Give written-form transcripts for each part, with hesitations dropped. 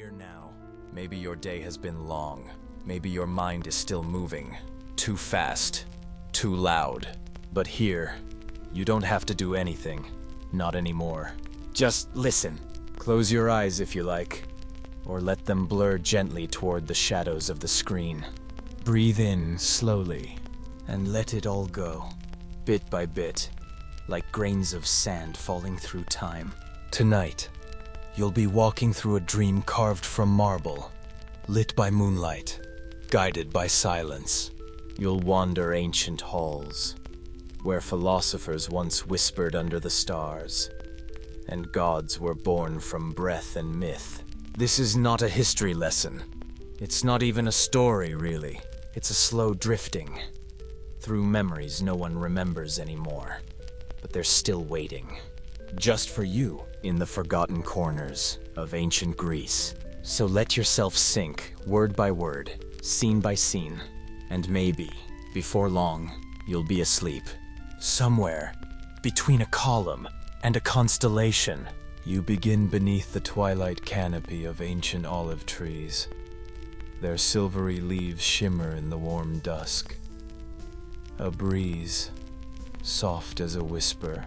here now. Maybe your day has been long. Maybe your mind is still moving. Too fast. Too loud. But here, you don't have to do anything. Not anymore. Just listen. Close your eyes if you like, or let them blur gently toward the shadows of the screen. Breathe in slowly, and let it all go, bit by bit, like grains of sand falling through time. Tonight, you'll be walking through a dream carved from marble, lit by moonlight, guided by silence. You'll wander ancient halls, where philosophers once whispered under the stars, and gods were born from breath and myth. This is not a history lesson. It's not even a story, really. It's a slow drifting through memories no one remembers anymore, but they're still waiting, just for you, in the forgotten corners of ancient Greece. So let yourself sink, word by word, scene by scene, and maybe, before long, you'll be asleep. Somewhere, between a column and a constellation, you begin beneath the twilight canopy of ancient olive trees. Their silvery leaves shimmer in the warm dusk. A breeze, soft as a whisper,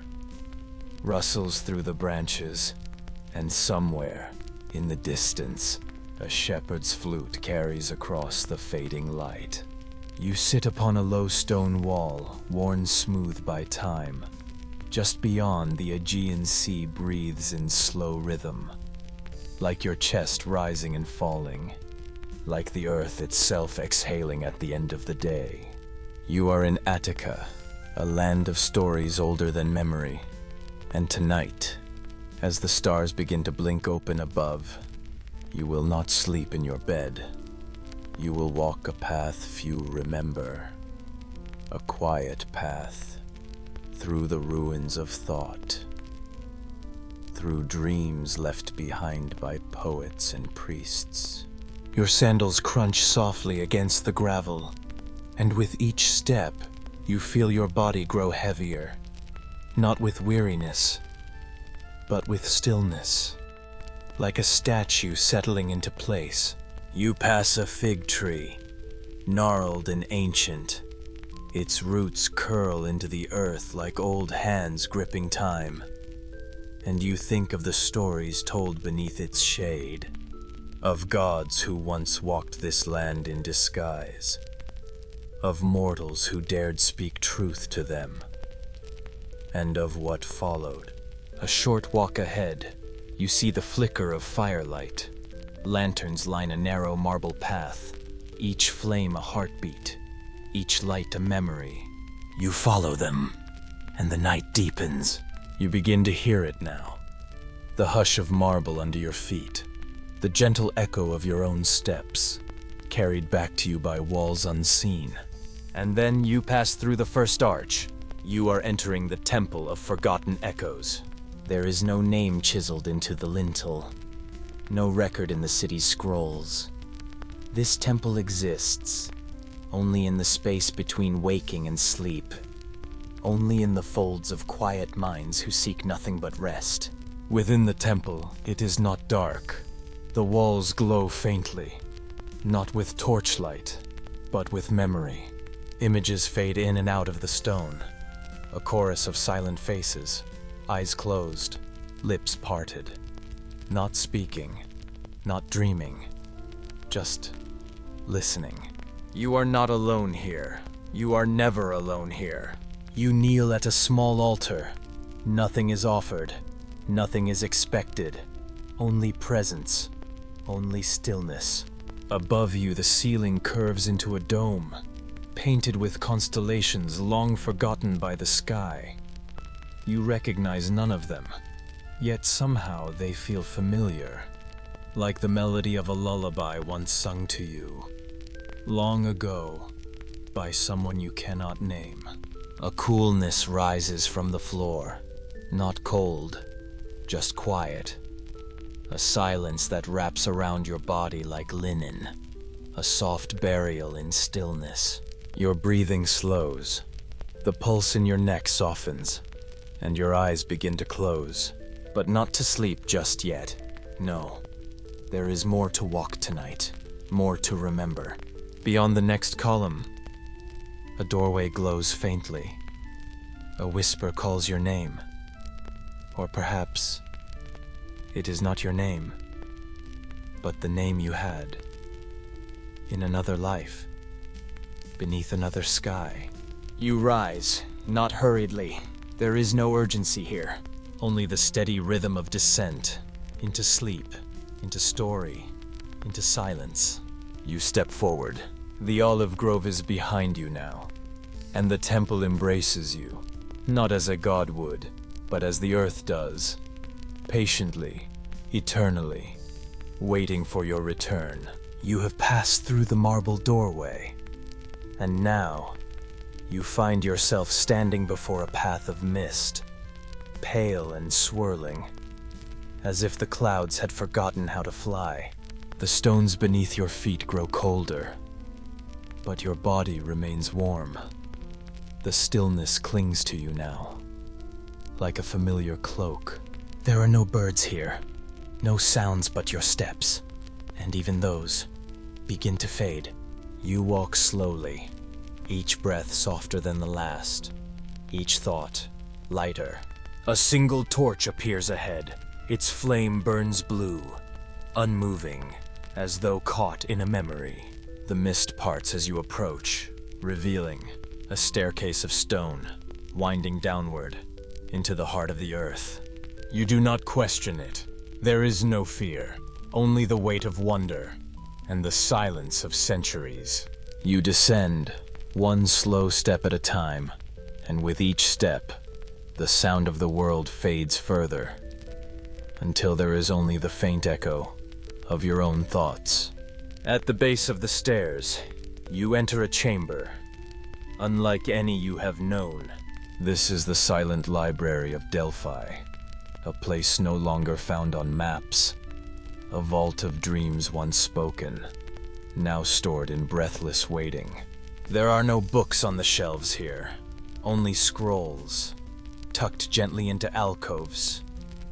rustles through the branches, and somewhere, in the distance, a shepherd's flute carries across the fading light. You sit upon a low stone wall, worn smooth by time. Just beyond, the Aegean Sea breathes in slow rhythm, like your chest rising and falling, like the earth itself exhaling at the end of the day. You are in Attica, a land of stories older than memory. And tonight, as the stars begin to blink open above, you will not sleep in your bed. You will walk a path few remember, a quiet path through the ruins of thought, through dreams left behind by poets and priests. Your sandals crunch softly against the gravel, and with each step, you feel your body grow heavier, not with weariness, but with stillness, like a statue settling into place. You pass a fig tree, gnarled and ancient. Its roots curl into the earth like old hands gripping time. And you think of the stories told beneath its shade, of gods who once walked this land in disguise, of mortals who dared speak truth to them, and of what followed. A short walk ahead, you see the flicker of firelight. Lanterns line a narrow marble path, each flame a heartbeat, each light a memory. You follow them, and the night deepens. You begin to hear it now. The hush of marble under your feet, the gentle echo of your own steps, carried back to you by walls unseen. And then you pass through the first arch. You are entering the Temple of Forgotten Echoes. There is no name chiseled into the lintel, no record in the city's scrolls. This temple exists only in the space between waking and sleep, only in the folds of quiet minds who seek nothing but rest. Within the temple, it is not dark. The walls glow faintly, not with torchlight, but with memory. Images fade in and out of the stone, a chorus of silent faces, eyes closed, lips parted. Not speaking, not dreaming, just listening. You are not alone here. You are never alone here. You kneel at a small altar. Nothing is offered. Nothing is expected. Only presence. Only stillness. Above you, the ceiling curves into a dome, painted with constellations long forgotten by the sky. You recognize none of them. Yet somehow they feel familiar, like the melody of a lullaby once sung to you, long ago, by someone you cannot name. A coolness rises from the floor, not cold, just quiet. A silence that wraps around your body like linen, a soft burial in stillness. Your breathing slows, the pulse in your neck softens, and your eyes begin to close. But not to sleep just yet. No. There is more to walk tonight, more to remember. Beyond the next column, a doorway glows faintly. A whisper calls your name. Or perhaps it is not your name, but the name you had in another life, beneath another sky. You rise, not hurriedly. There is no urgency here, only the steady rhythm of descent into sleep, into story, into silence. You step forward. The olive grove is behind you now, and the temple embraces you, not as a god would, but as the earth does, patiently, eternally, waiting for your return. You have passed through the marble doorway, and now you find yourself standing before a path of mist, pale and swirling, as if the clouds had forgotten how to fly. The stones beneath your feet grow colder, but your body remains warm. The stillness clings to you now, like a familiar cloak. There are no birds here, no sounds but your steps, and even those begin to fade. You walk slowly, each breath softer than the last, each thought lighter. A single torch appears ahead. Its flame burns blue, unmoving, as though caught in a memory. The mist parts as you approach, revealing a staircase of stone, winding downward into the heart of the earth. You do not question it. There is no fear, only the weight of wonder and the silence of centuries. You descend, one slow step at a time, and with each step, the sound of the world fades further, until there is only the faint echo of your own thoughts. At the base of the stairs, you enter a chamber, unlike any you have known. This is the silent library of Delphi, a place no longer found on maps, a vault of dreams once spoken, now stored in breathless waiting. There are no books on the shelves here, only scrolls, tucked gently into alcoves,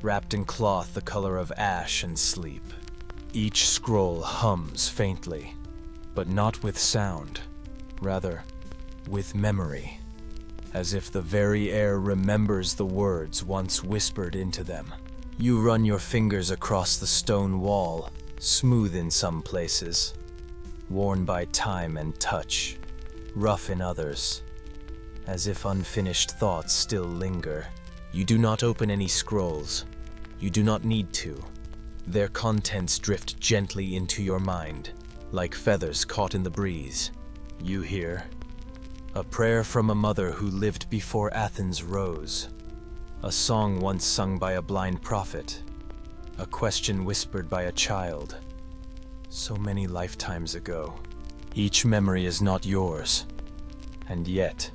wrapped in cloth the color of ash and sleep. Each scroll hums faintly, but not with sound, rather with memory, as if the very air remembers the words once whispered into them. You run your fingers across the stone wall, smooth in some places, worn by time and touch, rough in others, as if unfinished thoughts still linger. You do not open any scrolls. You do not need to. Their contents drift gently into your mind, like feathers caught in the breeze. You hear a prayer from a mother who lived before Athens rose, a song once sung by a blind prophet, a question whispered by a child, so many lifetimes ago. Each memory is not yours, and yet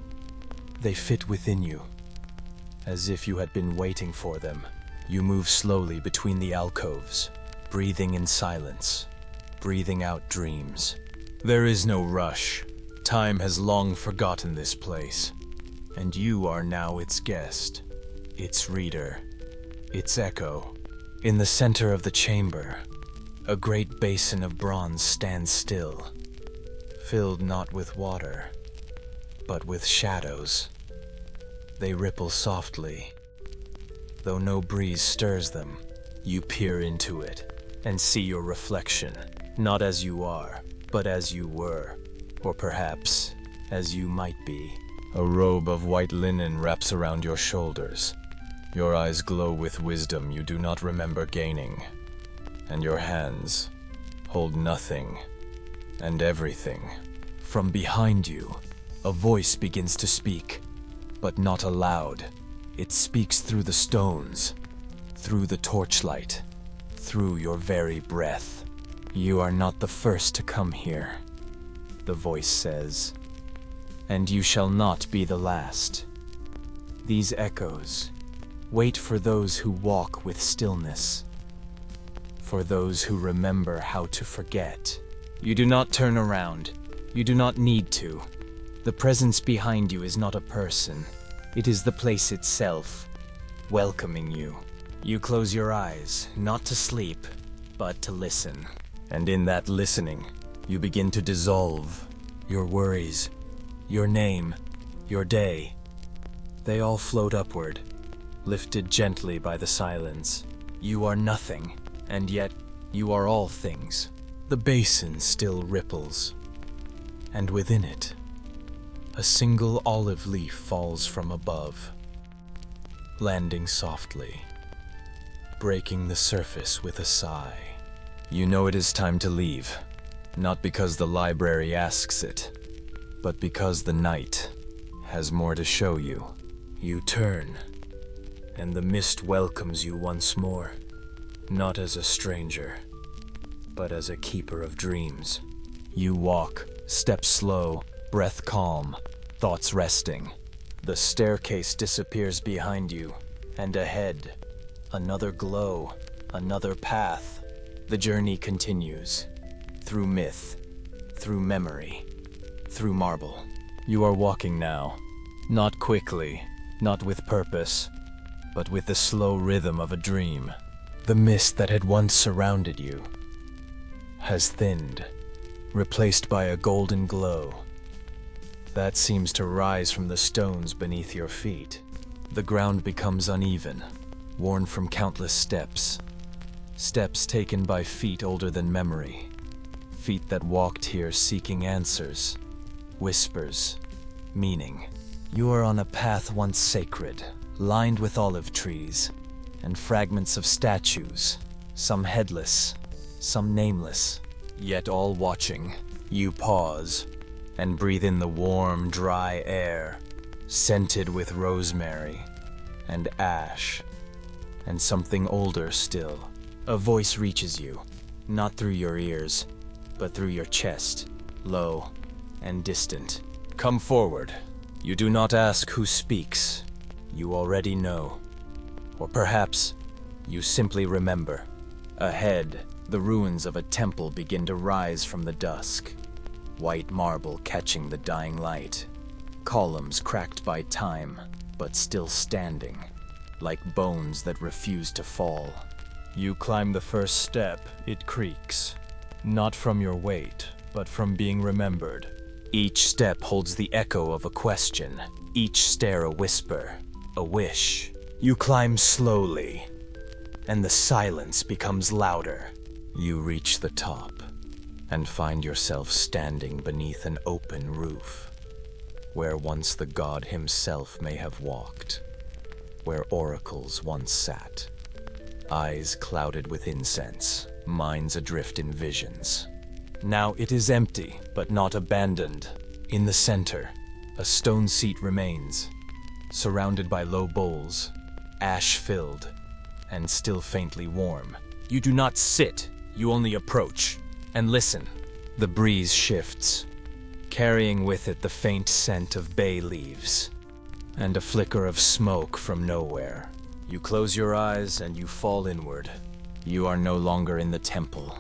they fit within you, as if you had been waiting for them. You move slowly between the alcoves, breathing in silence, breathing out dreams. There is no rush. Time has long forgotten this place, and you are now its guest, its reader, its echo. In the center of the chamber, a great basin of bronze stands still, filled not with water, but with shadows. They ripple softly, though no breeze stirs them. You peer into it and see your reflection, not as you are, but as you were, or perhaps as you might be. A robe of white linen wraps around your shoulders. Your eyes glow with wisdom you do not remember gaining, and your hands hold nothing and everything. From behind you, a voice begins to speak, but not aloud. It speaks through the stones, through the torchlight, through your very breath. You are not the first to come here, the voice says, and you shall not be the last. These echoes wait for those who walk with stillness, for those who remember how to forget. You do not turn around. You do not need to. The presence behind you is not a person. It is the place itself, welcoming you. You close your eyes, not to sleep, but to listen. And in that listening, you begin to dissolve. Your worries, your name, your day. They all float upward, lifted gently by the silence. You are nothing, and yet you are all things. The basin still ripples, and within it, a single olive leaf falls from above, landing softly, breaking the surface with a sigh. You know it is time to leave, not because the library asks it, but because the night has more to show you. You turn, and the mist welcomes you once more, not as a stranger, but as a keeper of dreams. You walk, step slow, breath calm, thoughts resting. The staircase disappears behind you, and ahead, another glow, another path. The journey continues, through myth, through memory, through marble. You are walking now, not quickly, not with purpose, but with the slow rhythm of a dream. The mist that had once surrounded you has thinned, replaced by a golden glow that seems to rise from the stones beneath your feet. The ground becomes uneven, worn from countless steps. Steps taken by feet older than memory. Feet that walked here seeking answers, whispers, meaning. You are on a path once sacred, lined with olive trees and fragments of statues, some headless, some nameless, yet all watching. You pause and breathe in the warm, dry air, scented with rosemary and ash, and something older still. A voice reaches you, not through your ears, but through your chest, low and distant. Come forward. You do not ask who speaks. You already know. Or perhaps you simply remember. Ahead, the ruins of a temple begin to rise from the dusk. White marble catching the dying light. Columns cracked by time, but still standing, like bones that refuse to fall. You climb the first step, it creaks. Not from your weight, but from being remembered. Each step holds the echo of a question, each stair a whisper, a wish. You climb slowly, and the silence becomes louder. You reach the top, and find yourself standing beneath an open roof, where once the god himself may have walked, where oracles once sat. Eyes clouded with incense, minds adrift in visions. Now it is empty, but not abandoned. In the center, a stone seat remains, surrounded by low bowls, ash-filled, and still faintly warm. You do not sit, you only approach, and listen. The breeze shifts, carrying with it the faint scent of bay leaves, and a flicker of smoke from nowhere. You close your eyes and you fall inward. You are no longer in the temple,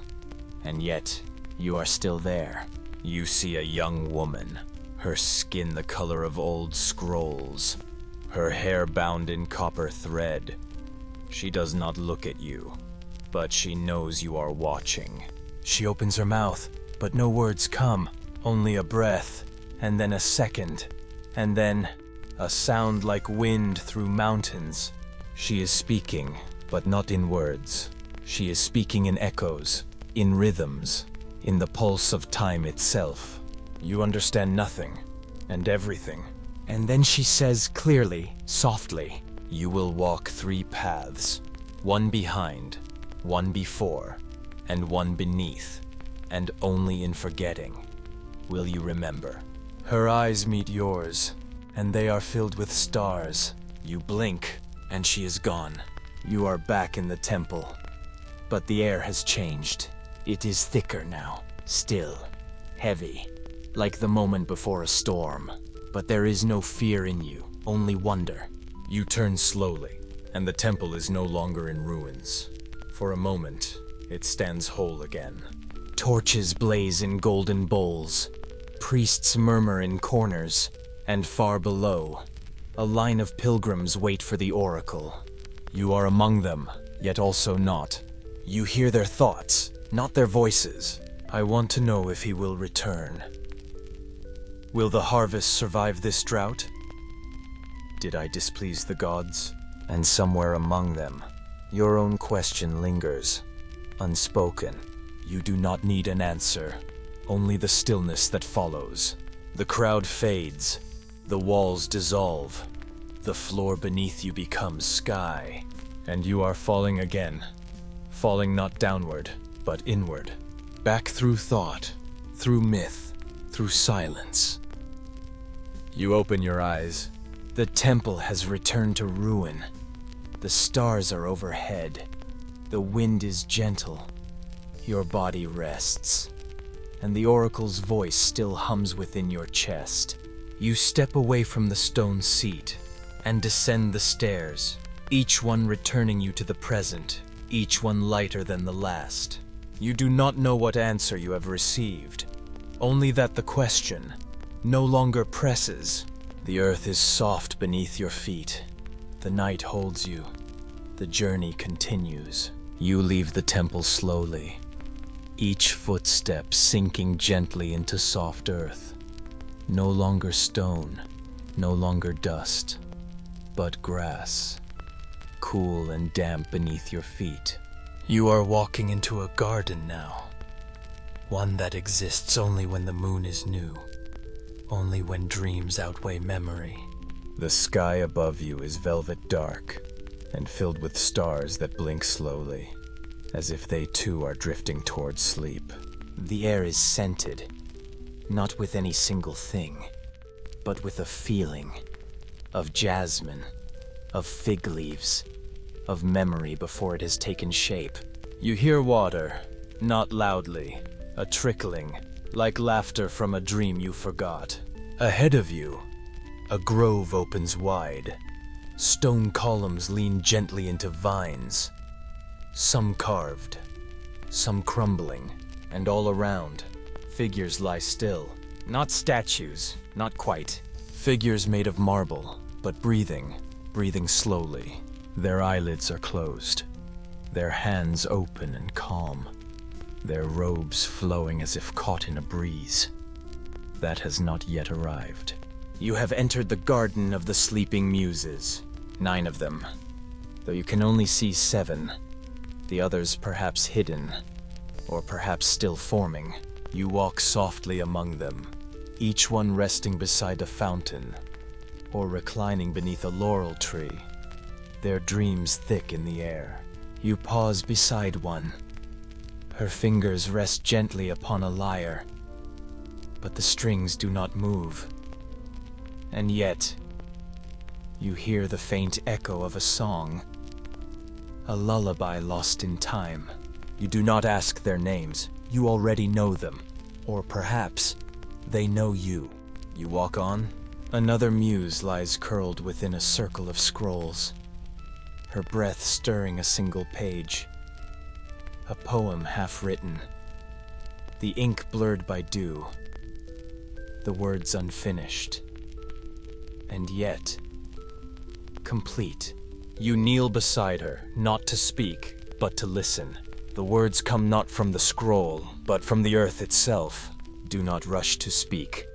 and yet you are still there. You see a young woman, her skin the color of old scrolls, her hair bound in copper thread. She does not look at you, but she knows you are watching. She opens her mouth, but no words come, only a breath, and then a second, and then a sound like wind through mountains. She is speaking, but not in words. She is speaking in echoes, in rhythms, in the pulse of time itself. You understand nothing, and everything. And then she says clearly, softly, you will walk 3 paths, one behind, one before, and one beneath, and only in forgetting will you remember. Her eyes meet yours, and they are filled with stars. You blink, and she is gone. You are back in the temple, but the air has changed. It is thicker now, still, heavy, like the moment before a storm. But there is no fear in you, only wonder. You turn slowly, and the temple is no longer in ruins. For a moment, it stands whole again. Torches blaze in golden bowls. Priests murmur in corners, and far below, a line of pilgrims wait for the oracle. You are among them, yet also not. You hear their thoughts, not their voices. I want to know if he will return. Will the harvest survive this drought? Did I displease the gods? And somewhere among them, your own question lingers, unspoken. You do not need an answer, only the stillness that follows. The crowd fades, the walls dissolve, the floor beneath you becomes sky, and you are falling again. Falling not downward, but inward. Back through thought, through myth, through silence. You open your eyes. The temple has returned to ruin. The stars are overhead. The wind is gentle. Your body rests, and the oracle's voice still hums within your chest. You step away from the stone seat and descend the stairs, each one returning you to the present, each one lighter than the last. You do not know what answer you have received, only that the question no longer presses. The earth is soft beneath your feet. The night holds you. The journey continues. You leave the temple slowly, each footstep sinking gently into soft earth. No longer stone, no longer dust, but grass, cool and damp beneath your feet. You are walking into a garden now, one that exists only when the moon is new, only when dreams outweigh memory. The sky above you is velvet dark and filled with stars that blink slowly, as if they too are drifting towards sleep. The air is scented, not with any single thing, but with a feeling of jasmine, of fig leaves, of memory before it has taken shape. You hear water, not loudly, a trickling, like laughter from a dream you forgot. Ahead of you, a grove opens wide. Stone columns lean gently into vines, some carved, some crumbling, and all around, figures lie still. Not statues, not quite. Figures made of marble, but breathing slowly. Their eyelids are closed, their hands open and calm, their robes flowing as if caught in a breeze that has not yet arrived. You have entered the garden of the sleeping muses, 9 of them, though you can only see 7, the others perhaps hidden, or perhaps still forming. You walk softly among them, each one resting beside a fountain, or reclining beneath a laurel tree, their dreams thick in the air. You pause beside one. Her fingers rest gently upon a lyre, but the strings do not move. And yet, you hear the faint echo of a song, a lullaby lost in time. You do not ask their names, you already know them, or perhaps they know you. You walk on. Another muse lies curled within a circle of scrolls, her breath stirring a single page, a poem half written, the ink blurred by dew, the words unfinished, and yet complete. You kneel beside her, not to speak, but to listen. The words come not from the scroll, but from the earth itself. Do not rush to speak,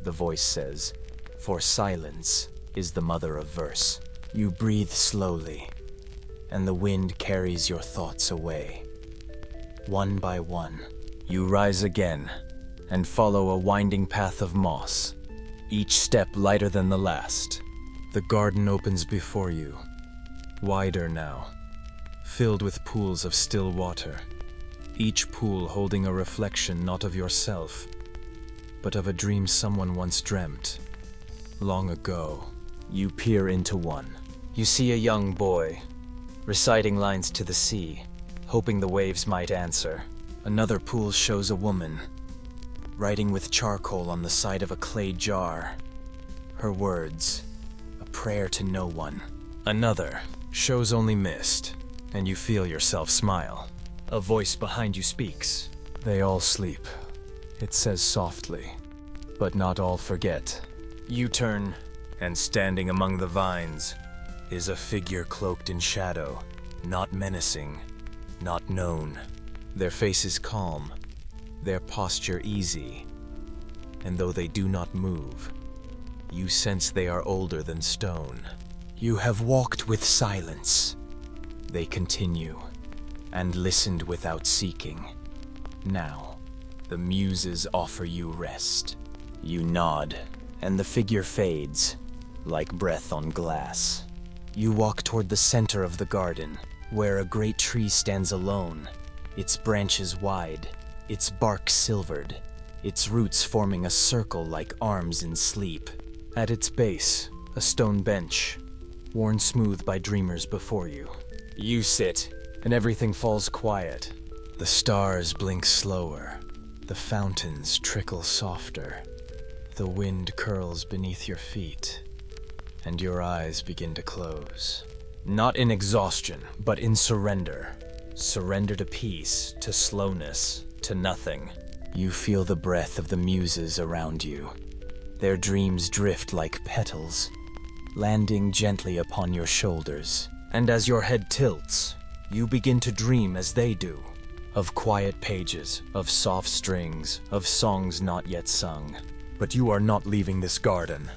the voice says, for silence is the mother of verse. You breathe slowly, and the wind carries your thoughts away. One by one, you rise again and follow a winding path of moss, each step lighter than the last. The garden opens before you, wider now, filled with pools of still water, each pool holding a reflection not of yourself, but of a dream someone once dreamt, long ago. You peer into one. You see a young boy, reciting lines to the sea, hoping the waves might answer. Another pool shows a woman, writing with charcoal on the side of a clay jar. Her words, a prayer to no one. Another shows only mist, and you feel yourself smile. A voice behind you speaks. They all sleep, it says softly, but not all forget. You turn, and standing among the vines is a figure cloaked in shadow, not menacing, not known. Their faces calm, their posture easy, and though they do not move, you sense they are older than stone. You have walked with silence, they continue, and listened without seeking. Now, the muses offer you rest. You nod, and the figure fades, like breath on glass. You walk toward the center of the garden, where a great tree stands alone, its branches wide, its bark silvered, its roots forming a circle like arms in sleep. At its base, a stone bench, worn smooth by dreamers before you. You sit, and everything falls quiet. The stars blink slower, the fountains trickle softer, the wind curls beneath your feet, and your eyes begin to close. Not in exhaustion, but in surrender. Surrender to peace, to slowness, to nothing. You feel the breath of the muses around you. Their dreams drift like petals, landing gently upon your shoulders. And as your head tilts, you begin to dream as they do. Of quiet pages, of soft strings, of songs not yet sung. But you are not leaving this garden.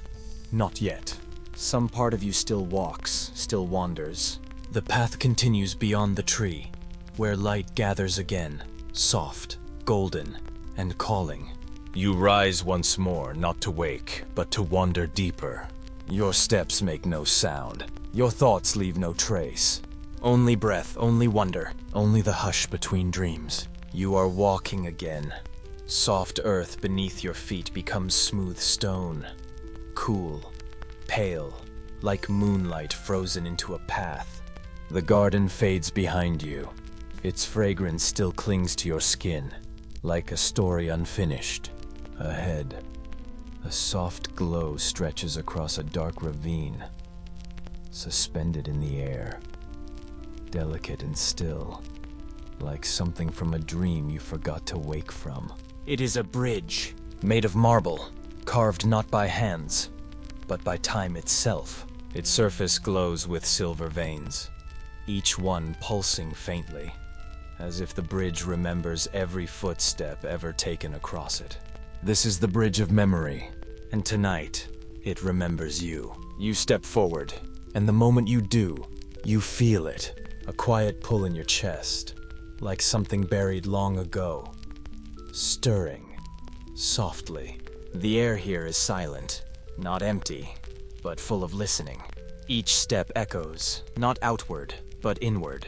Not yet. Some part of you still walks, still wanders. The path continues beyond the tree, where light gathers again, soft, golden, and calling. You rise once more, not to wake, but to wander deeper. Your steps make no sound. Your thoughts leave no trace. Only breath, only wonder, only the hush between dreams. You are walking again. Soft earth beneath your feet becomes smooth stone. Cool, pale, like moonlight frozen into a path. The garden fades behind you. Its fragrance still clings to your skin, like a story unfinished. Ahead, a soft glow stretches across a dark ravine, suspended in the air, delicate and still, like something from a dream you forgot to wake from. It is a bridge, made of marble, carved not by hands, but by time itself. Its surface glows with silver veins, each one pulsing faintly, as if the bridge remembers every footstep ever taken across it. This is the bridge of memory, and tonight, it remembers you. You step forward, and the moment you do, you feel it, a quiet pull in your chest, like something buried long ago, stirring, softly. The air here is silent, not empty, but full of listening. Each step echoes, not outward, but inward.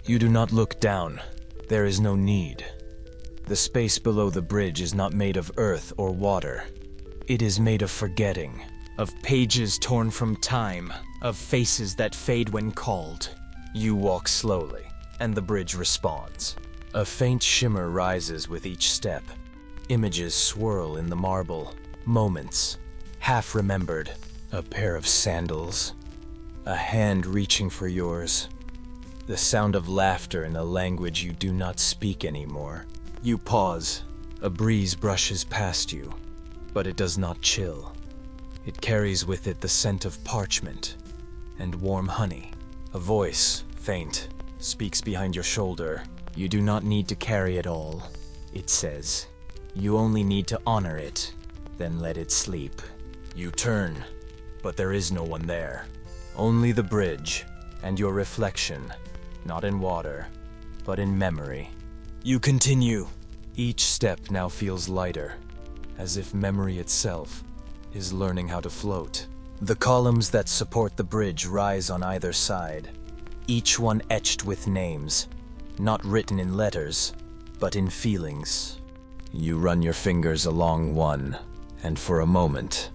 You do not look down. There is no need. The space below the bridge is not made of earth or water. It is made of forgetting, of pages torn from time, of faces that fade when called. You walk slowly, and the bridge responds. A faint shimmer rises with each step. Images swirl in the marble, moments, half remembered. A pair of sandals, a hand reaching for yours, the sound of laughter in a language you do not speak anymore. You pause. A breeze brushes past you, but it does not chill. It carries with it the scent of parchment and warm honey. A voice, faint, speaks behind your shoulder. You do not need to carry it all, it says. You only need to honor it, then let it sleep. You turn, but there is no one there. Only the bridge and your reflection, not in water, but in memory. You continue. Each step now feels lighter, as if memory itself is learning how to float. The columns that support the bridge rise on either side, each one etched with names, not written in letters, but in feelings. You run your fingers along one, and for a moment,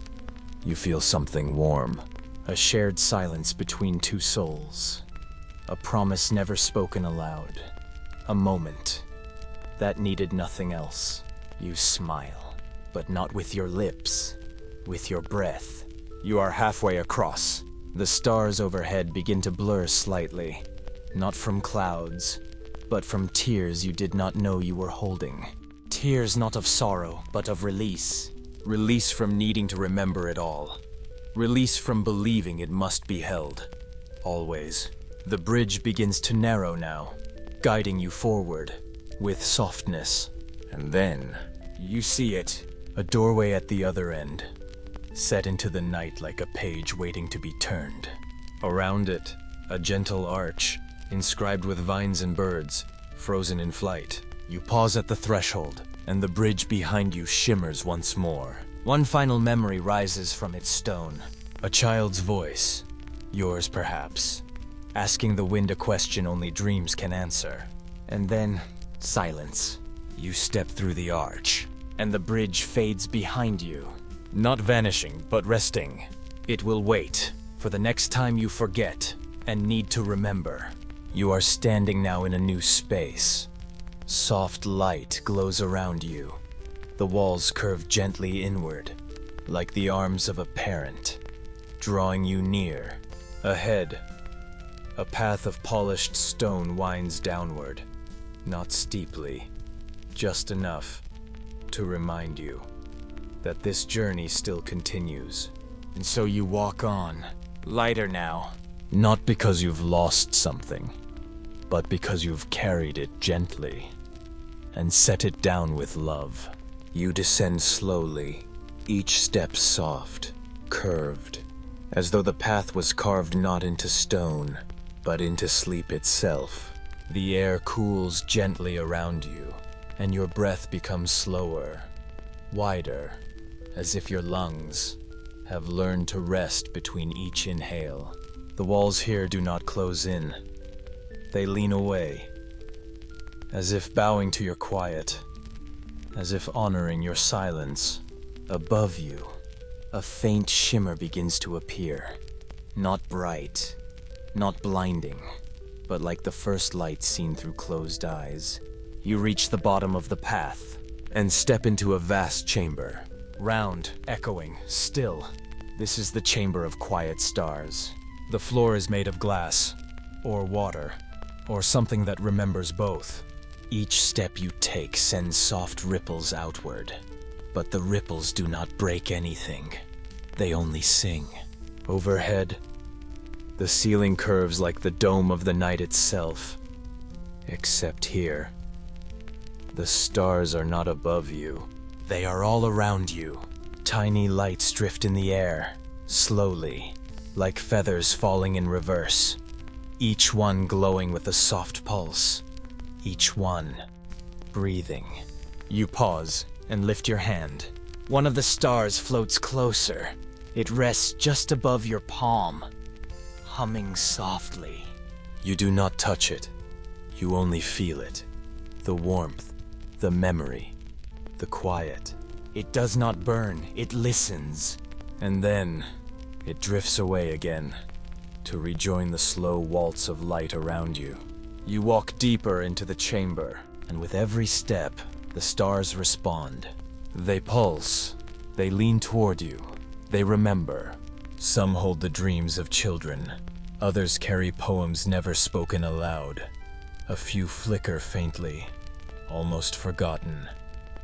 you feel something warm. A shared silence between two souls. A promise never spoken aloud. A moment that needed nothing else. You smile, but not with your lips, with your breath. You are halfway across. The stars overhead begin to blur slightly, not from clouds, but from tears you did not know you were holding. Tears not of sorrow, but of release. Release from needing to remember it all. Release from believing it must be held. Always. The bridge begins to narrow now. guiding you forward with softness. And then you see it, a doorway at the other end, set into the night like a page waiting to be turned. Around it, a gentle arch, inscribed with vines and birds, frozen in flight. You pause at the threshold, and the bridge behind you shimmers once more. One final memory rises from its stone. A child's voice, yours perhaps, asking the wind a question only dreams can answer. And then, silence. You step through the arch, and the bridge fades behind you. Not vanishing, but resting. It will wait for the next time you forget and need to remember. You are standing now in a new space. Soft light glows around you. The walls curve gently inward, like the arms of a parent, drawing you near. Ahead, a path of polished stone winds downward, not steeply, just enough to remind you that this journey still continues. And so you walk on, lighter now, not because you've lost something, but because you've carried it gently and set it down with love. You descend slowly, each step soft, curved, as though the path was carved not into stone, but into sleep itself. The air cools gently around you, and your breath becomes slower, wider, as if your lungs have learned to rest between each inhale. The walls here do not close in. They lean away, as if bowing to your quiet, as if honoring your silence. Above you, a faint shimmer begins to appear. Not bright, not blinding, but like the first light seen through closed eyes. You reach the bottom of the path and step into a vast chamber. Round, echoing, still. This is the chamber of quiet stars. The floor is made of glass, or water, or something that remembers both. Each step you take sends soft ripples outward, but the ripples do not break anything. They only sing. Overhead, the ceiling curves like the dome of the night itself. Except here, the stars are not above you. They are all around you. Tiny lights drift in the air, slowly, like feathers falling in reverse. Each one glowing with a soft pulse. Each one breathing. You pause and lift your hand. One of the stars floats closer. It rests just above your palm, humming softly. You do not touch it. You only feel it. The warmth, the memory, the quiet. It does not burn, it listens. And then, it drifts away again, to rejoin the slow waltz of light around you. You walk deeper into the chamber, and with every step, the stars respond. They pulse, they lean toward you, they remember. Some hold the dreams of children, others carry poems never spoken aloud. A few flicker faintly, almost forgotten,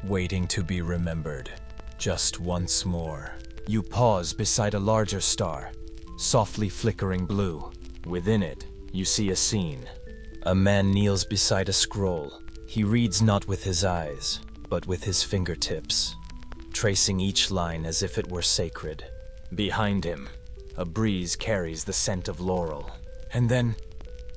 waiting to be remembered, just once more. You pause beside a larger star, softly flickering blue. Within it, you see a scene. A man kneels beside a scroll. He reads not with his eyes, but with his fingertips, tracing each line as if it were sacred. Behind him, a breeze carries the scent of laurel. And then,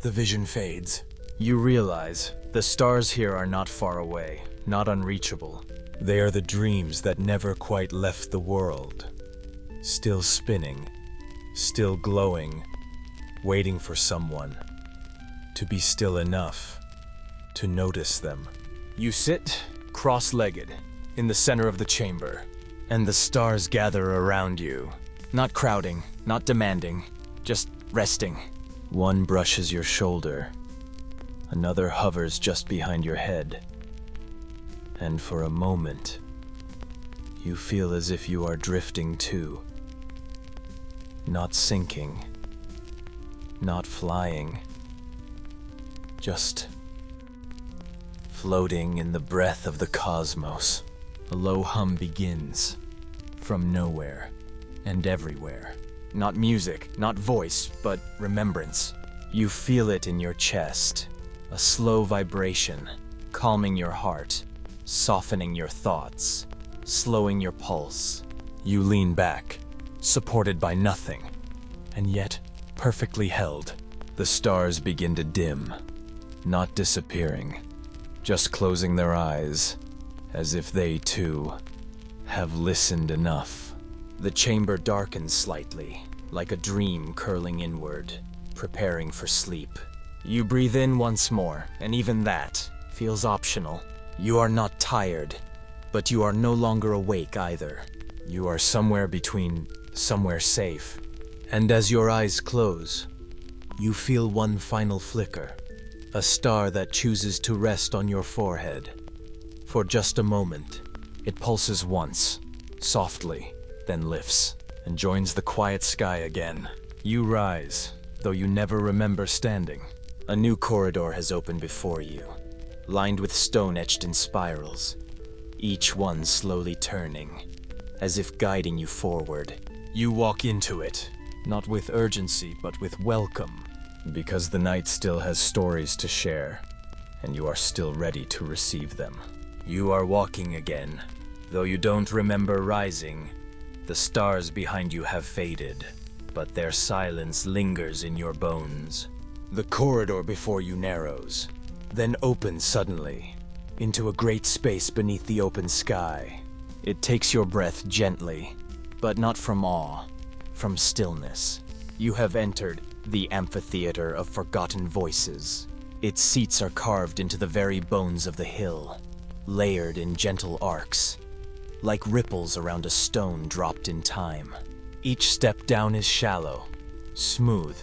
the vision fades. You realize the stars here are not far away, not unreachable. They are the dreams that never quite left the world. Still spinning, still glowing, waiting for someone to be still enough to notice them. You sit, cross-legged, in the center of the chamber, and the stars gather around you. Not crowding, not demanding, just resting. One brushes your shoulder, another hovers just behind your head. And for a moment, you feel as if you are drifting too. Not sinking, not flying, just floating in the breath of the cosmos. A low hum begins, from nowhere and everywhere. Not music, not voice, but remembrance. You feel it in your chest, A slow vibration, calming your heart, softening your thoughts, slowing your pulse. You lean back, supported by nothing, and yet perfectly held. The stars begin to dim, not disappearing, just closing their eyes, as if they too have listened enough. The chamber darkens slightly, like a dream curling inward, preparing for sleep. You breathe in once more, and even that feels optional. You are not tired, but you are no longer awake either. You are somewhere between, somewhere safe. And as your eyes close, you feel one final flicker, a star that chooses to rest on your forehead. For just a moment, it pulses once, softly, then lifts, and joins the quiet sky again. You rise, though you never remember standing. A new corridor has opened before you, lined with stone etched in spirals, each one slowly turning, as if guiding you forward. You walk into it, not with urgency, but with welcome, because the night still has stories to share, and you are still ready to receive them. You are walking again, though you don't remember rising. The stars behind you have faded, but their silence lingers in your bones. The corridor before you narrows, then opens suddenly, into a great space beneath the open sky. It takes your breath gently, but not from awe, from stillness. You have entered the amphitheater of forgotten voices. Its seats are carved into the very bones of the hill, layered in gentle arcs, like ripples around a stone dropped in time. Each step down is shallow, smooth,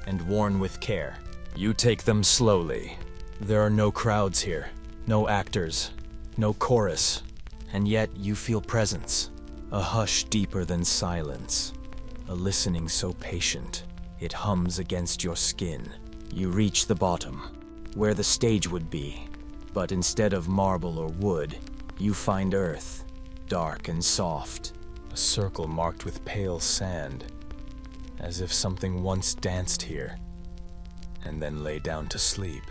and worn with care. You take them slowly. There are no crowds here, no actors, no chorus, and yet you feel presence. A hush deeper than silence, a listening so patient, it hums against your skin. You reach the bottom, where the stage would be, but instead of marble or wood, you find earth, dark and soft, a circle marked with pale sand, as if something once danced here, and then lay down to sleep.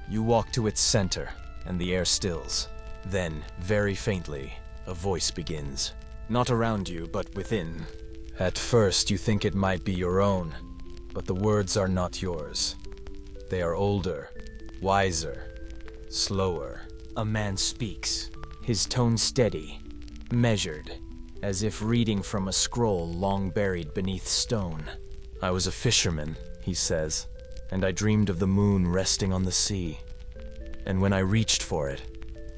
You walk to its center, and the air stills. Then, very faintly, a voice begins. Not around you, but within. At first, you think it might be your own, but the words are not yours. They are older, wiser, slower. A man speaks, his tone steady, measured, as if reading from a scroll long buried beneath stone. I was a fisherman, he says, and I dreamed of the moon resting on the sea. And when I reached for it,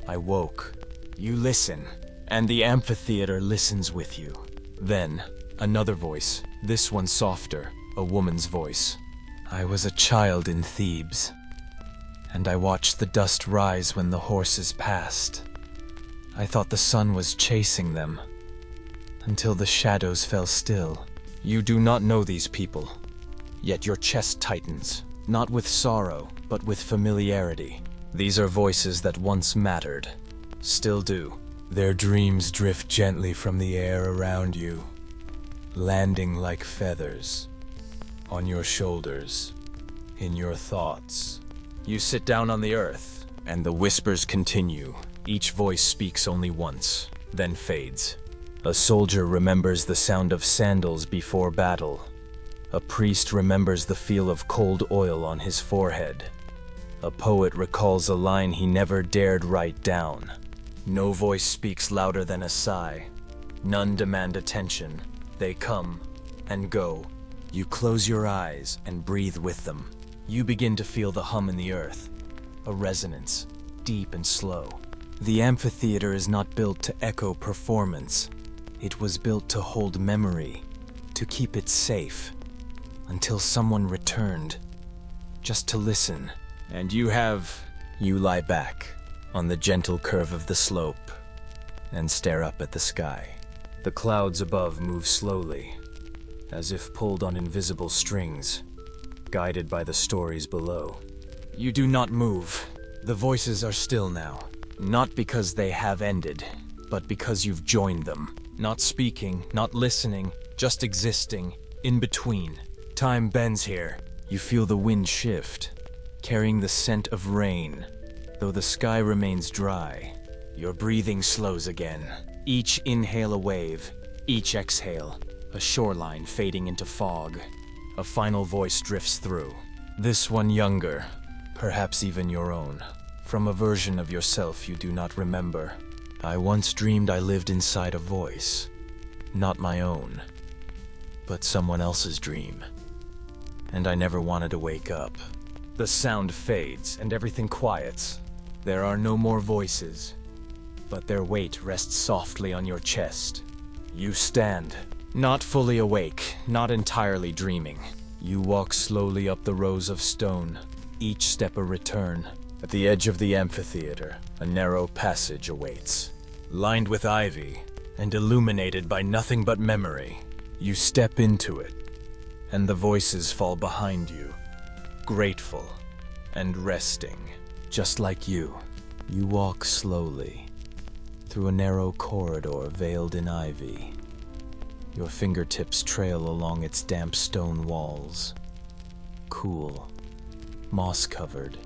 I woke. You listen, and the amphitheater listens with you. Then, another voice, this one softer, a woman's voice. I was a child in Thebes, and I watched the dust rise when the horses passed. I thought the sun was chasing them, until the shadows fell still. You do not know these people, yet your chest tightens, not with sorrow, but with familiarity. These are voices that once mattered, still do. Their dreams drift gently from the air around you, landing like feathers, on your shoulders, in your thoughts. You sit down on the earth, and the whispers continue. Each voice speaks only once, then fades. A soldier remembers the sound of sandals before battle. A priest remembers the feel of cold oil on his forehead. A poet recalls a line he never dared write down. No voice speaks louder than a sigh. None demand attention. They come and go. You close your eyes and breathe with them. You begin to feel the hum in the earth, a resonance, deep and slow. The amphitheater is not built to echo performance. It was built to hold memory, to keep it safe, until someone returned, just to listen. And you lie back on the gentle curve of the slope and stare up at the sky. The clouds above move slowly, as if pulled on invisible strings, guided by the stories below. You do not move. The voices are still now, not because they have ended, but because you've joined them. Not speaking, not listening, just existing, in between. Time bends here. You feel the wind shift, carrying the scent of rain, though the sky remains dry. Your breathing slows again. Each inhale a wave, each exhale a shoreline fading into fog. A final voice drifts through. This one younger, perhaps even your own, from a version of yourself you do not remember. I once dreamed I lived inside a voice, not my own, but someone else's dream. And I never wanted to wake up. The sound fades and everything quiets. There are no more voices, but their weight rests softly on your chest. You stand, not fully awake, not entirely dreaming. You walk slowly up the rows of stone, each step a return. At the edge of the amphitheater, a narrow passage awaits. Lined with ivy and illuminated by nothing but memory, you step into it, and the voices fall behind you, grateful and resting. Just like you walk slowly through a narrow corridor veiled in ivy. Your fingertips trail along its damp stone walls, cool, moss-covered,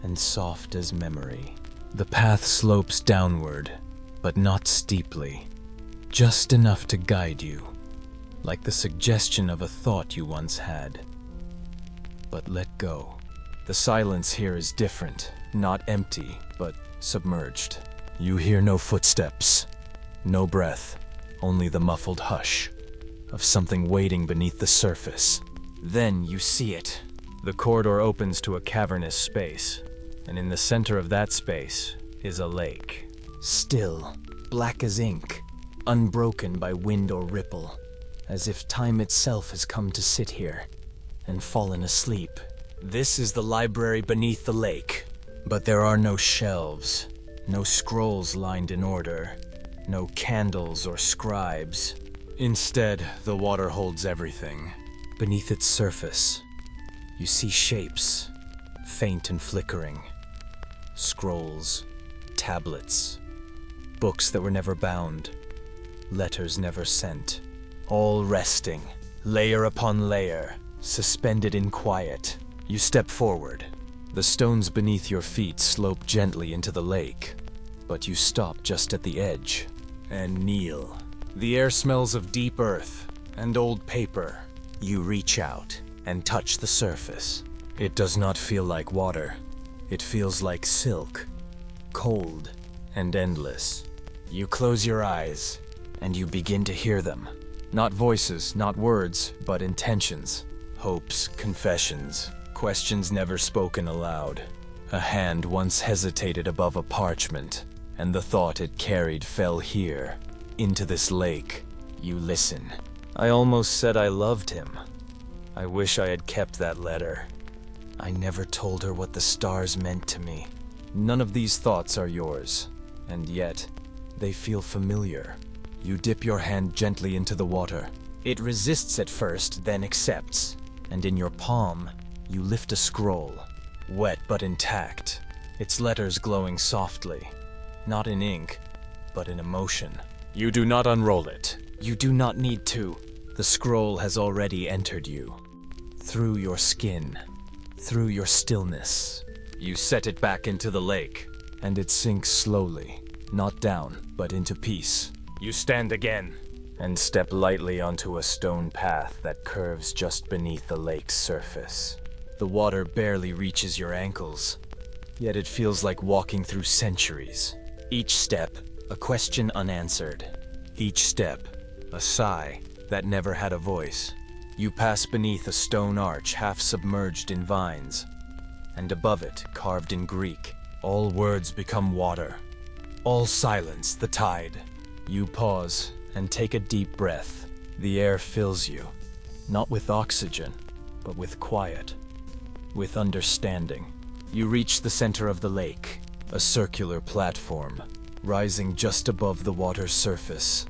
and soft as memory. The path slopes downward, but not steeply, just enough to guide you, like the suggestion of a thought you once had, but let go. The silence here is different, not empty, but submerged. You hear no footsteps, no breath, only the muffled hush of something waiting beneath the surface. Then you see it. The corridor opens to a cavernous space, and in the center of that space is a lake. Still, black as ink, unbroken by wind or ripple, as if time itself has come to sit here and fallen asleep. This is the library beneath the lake, but there are no shelves, no scrolls lined in order, no candles or scribes. Instead, the water holds everything. Beneath its surface, you see shapes, faint and flickering. Scrolls, tablets, books that were never bound, letters never sent, all resting, layer upon layer, suspended in quiet. You step forward. The stones beneath your feet slope gently into the lake, but you stop just at the edge and kneel. The air smells of deep earth and old paper. You reach out and touch the surface. It does not feel like water. It feels like silk, cold and endless. You close your eyes and you begin to hear them. Not voices, not words, but intentions, hopes, confessions, questions never spoken aloud. A hand once hesitated above a parchment, and the thought it carried fell here, into this lake. You listen. I almost said I loved him. I wish I had kept that letter. I never told her what the stars meant to me. None of these thoughts are yours, and yet they feel familiar. You dip your hand gently into the water. It resists at first, then accepts, and in your palm, you lift a scroll, wet but intact, its letters glowing softly, not in ink, but in emotion. You do not unroll it. You do not need to. The scroll has already entered you, through your skin, through your stillness. You set it back into the lake, and it sinks slowly, not down, but into peace. You stand again, and step lightly onto a stone path that curves just beneath the lake's surface. The water barely reaches your ankles, yet it feels like walking through centuries. Each step, a question unanswered. Each step, a sigh that never had a voice. You pass beneath a stone arch half submerged in vines, and above it, carved in Greek, all words become water. All silence, the tide. You pause and take a deep breath. The air fills you, not with oxygen, but with quiet, with understanding. You reach the center of the lake, a circular platform, rising just above the water's surface.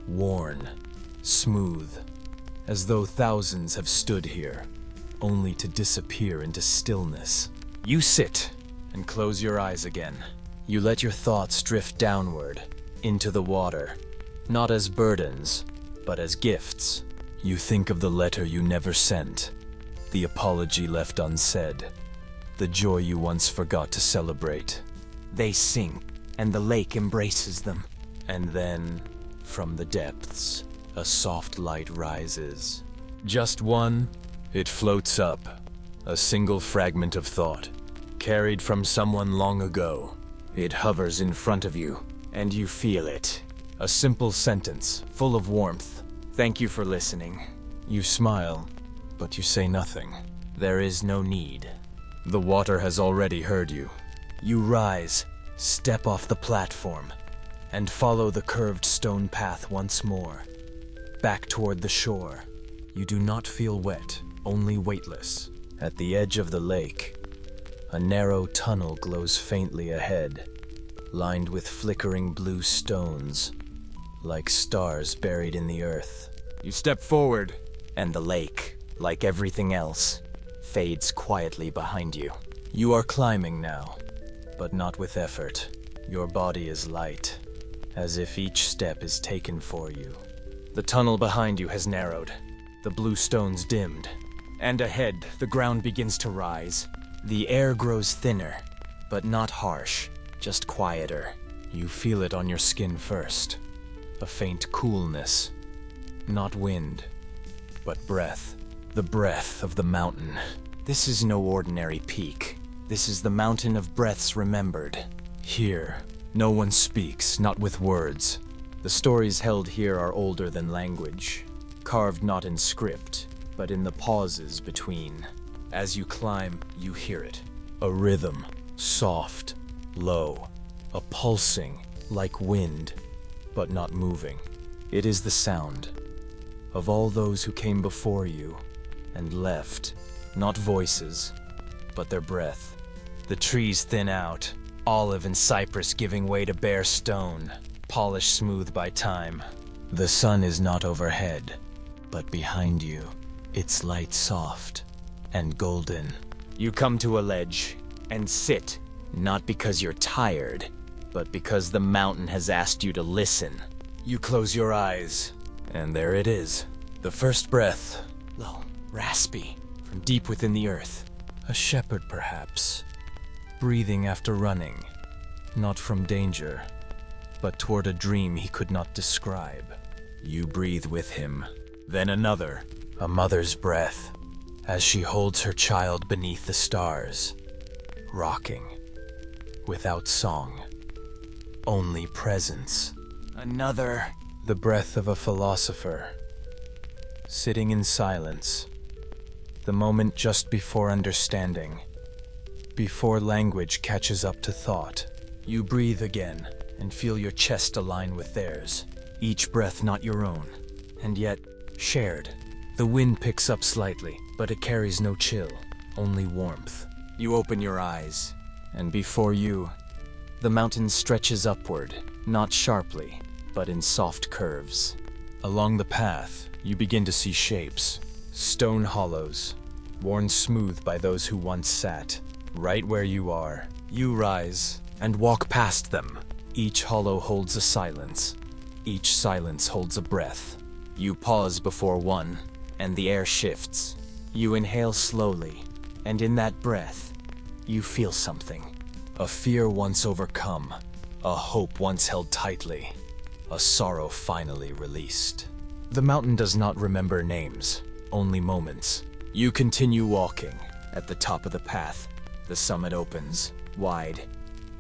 Worn, smooth, as though thousands have stood here, only to disappear into stillness. You sit and close your eyes again. You let your thoughts drift downward, into the water, not as burdens, but as gifts. You think of the letter you never sent, the apology left unsaid, the joy you once forgot to celebrate. They sing, and the lake embraces them. And then, from the depths, a soft light rises. Just one, it floats up, a single fragment of thought, carried from someone long ago. It hovers in front of you, and you feel it. A simple sentence, full of warmth. Thank you for listening. You smile, but you say nothing. There is no need. The water has already heard you. You rise, step off the platform, and follow the curved stone path once more, back toward the shore. You do not feel wet, only weightless. At the edge of the lake, a narrow tunnel glows faintly ahead, lined with flickering blue stones, like stars buried in the earth. You step forward, and the lake, like everything else, fades quietly behind you. You are climbing now, but not with effort. Your body is light, as if each step is taken for you. The tunnel behind you has narrowed, the blue stones dimmed, and ahead the ground begins to rise. The air grows thinner, but not harsh, just quieter. You feel it on your skin first, a faint coolness, not wind, but breath, the breath of the mountain. This is no ordinary peak. This is the mountain of breaths remembered. Here, no one speaks, not with words. The stories held here are older than language, carved not in script, but in the pauses between. As you climb, you hear it. A rhythm, soft, low, a pulsing, like wind, but not moving. It is the sound of all those who came before you and left, not voices, but their breath. The trees thin out, olive and cypress giving way to bare stone, polished smooth by time. The sun is not overhead, but behind you, its light soft and golden. You come to a ledge and sit, not because you're tired, but because the mountain has asked you to listen. You close your eyes, and there it is, the first breath. Low, raspy, from deep within the earth. A shepherd, perhaps, breathing after running, not from danger, but toward a dream he could not describe. You breathe with him. Then another, a mother's breath, as she holds her child beneath the stars, rocking, without song, only presence. Another, the breath of a philosopher, sitting in silence, the moment just before understanding, before language catches up to thought. You breathe again and feel your chest align with theirs, each breath not your own, and yet shared. The wind picks up slightly, but it carries no chill, only warmth. You open your eyes, and before you, the mountain stretches upward, not sharply, but in soft curves. Along the path, you begin to see shapes, stone hollows, worn smooth by those who once sat. Right where you are, you rise and walk past them. Each hollow holds a silence. Each silence holds a breath. You pause before one, and the air shifts. You inhale slowly, and in that breath, you feel something. A fear once overcome, a hope once held tightly, a sorrow finally released. The mountain does not remember names, only moments. You continue walking. At the top of the path, the summit opens, wide,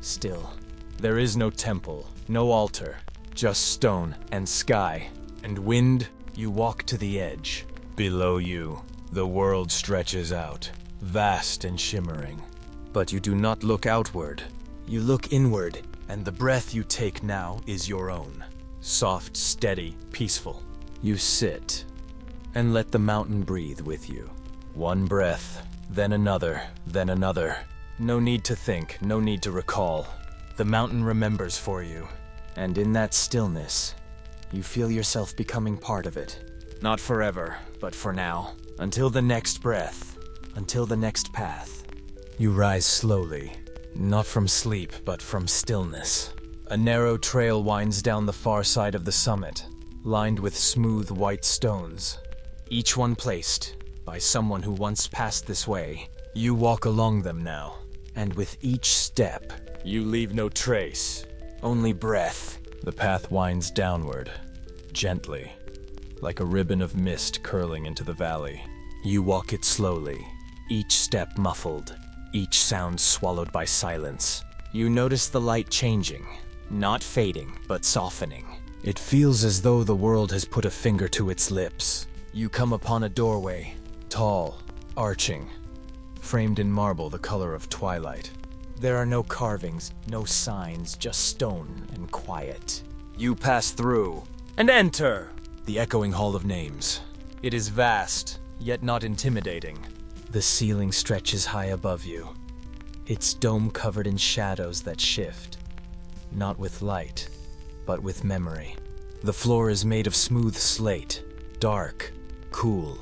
still. There is no temple, no altar, just stone and sky and wind. You walk to the edge. Below you, the world stretches out, vast and shimmering. But you do not look outward. You look inward, and the breath you take now is your own. Soft, steady, peaceful. You sit and let the mountain breathe with you. One breath, then another, then another. No need to think, no need to recall. The mountain remembers for you. And in that stillness, you feel yourself becoming part of it. Not forever, but for now. Until the next breath. Until the next path. You rise slowly, not from sleep, but from stillness. A narrow trail winds down the far side of the summit, lined with smooth white stones, each one placed by someone who once passed this way. You walk along them now, and with each step, you leave no trace, only breath. The path winds downward, gently, like a ribbon of mist curling into the valley. You walk it slowly, each step muffled, each sound swallowed by silence. You notice the light changing, not fading, but softening. It feels as though the world has put a finger to its lips. You come upon a doorway, tall, arching, framed in marble the color of twilight. There are no carvings, no signs, just stone and quiet. You pass through and enter the echoing hall of names. It is vast, yet not intimidating. The ceiling stretches high above you, its dome covered in shadows that shift, not with light, but with memory. The floor is made of smooth slate, dark, cool.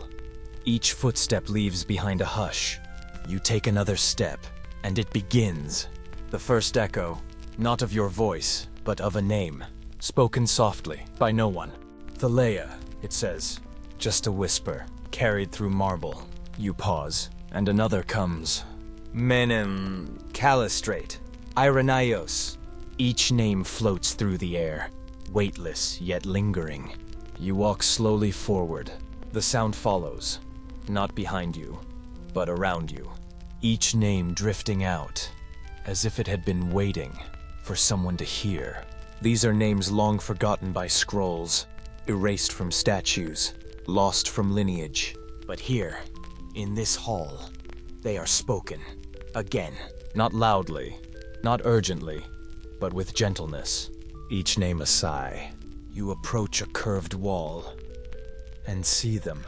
Each footstep leaves behind a hush. You take another step, and it begins. The first echo, not of your voice, but of a name, spoken softly, by no one. Thalea, it says, just a whisper, carried through marble. You pause, and another comes. Menem, Calistrate, Irenaios. Each name floats through the air, weightless yet lingering. You walk slowly forward. The sound follows, not behind you, but around you. Each name drifting out, as if it had been waiting for someone to hear. These are names long forgotten by scrolls, erased from statues, lost from lineage. But here, in this hall, they are spoken. Again. Not loudly, not urgently, but with gentleness. Each name a sigh. You approach a curved wall, and see them,